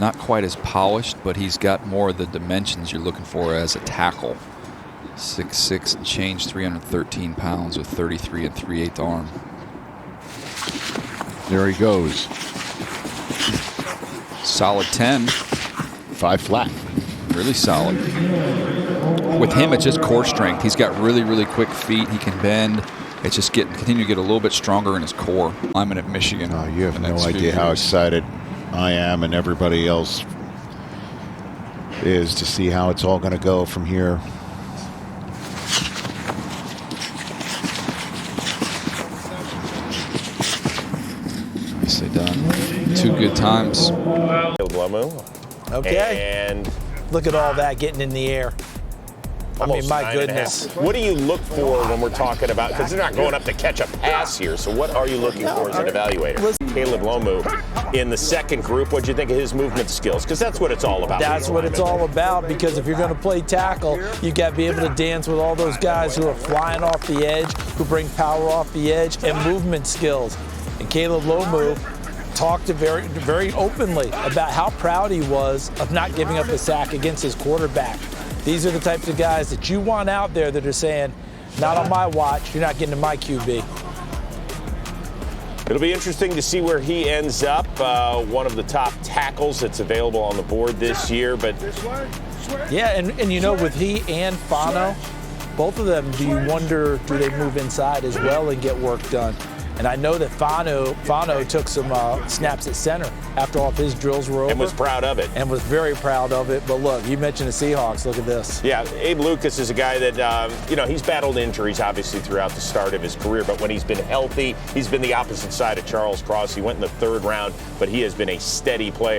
not quite as polished, but he's got more of the dimensions you're looking for as a tackle. 6'6" and change, 313 pounds with 33 3/8 arm. There he goes. Solid 10. 5 flat. Really solid. With him, it's just core strength. He's got really, really quick feet. He can bend. It's just continue to get a little bit stronger in his core. I'm in at Michigan. Oh, you have no idea how excited I am and everybody else is to see how it's all going to go from here. Nicely done. 2 good times. Lomu. Okay. And look at all that getting in the air. I mean, my goodness. What do you look for when we're talking about, because they're not going up to catch a pass here, so what are you looking for as an evaluator? Caleb Lomu in the second group, what'd you think of his movement skills? Because that's what it's all about. That's what it's all about, because if you're going to play tackle, you got to be able to dance with all those guys who are flying off the edge, who bring power off the edge, and movement skills. And Caleb Lomu talked very, very openly about how proud he was of not giving up a sack against his quarterback. These are the types of guys that you want out there that are saying, not on my watch, you're not getting to my QB. It'll be interesting to see where he ends up. One of the top tackles that's available on the board this year. But yeah, and you know, with he and Fano, both of them, do you wonder, do they move inside as well and get work done? And I know that Fano took some snaps at center after all of his drills were over. And was proud of it. And was very proud of it. But look, you mentioned the Seahawks. Look at this. Yeah, Abe Lucas is a guy that, you know, he's battled injuries, obviously, throughout the start of his career. But when he's been healthy, he's been the opposite side of Charles Cross. He went in the 3rd round, but he has been a steady player.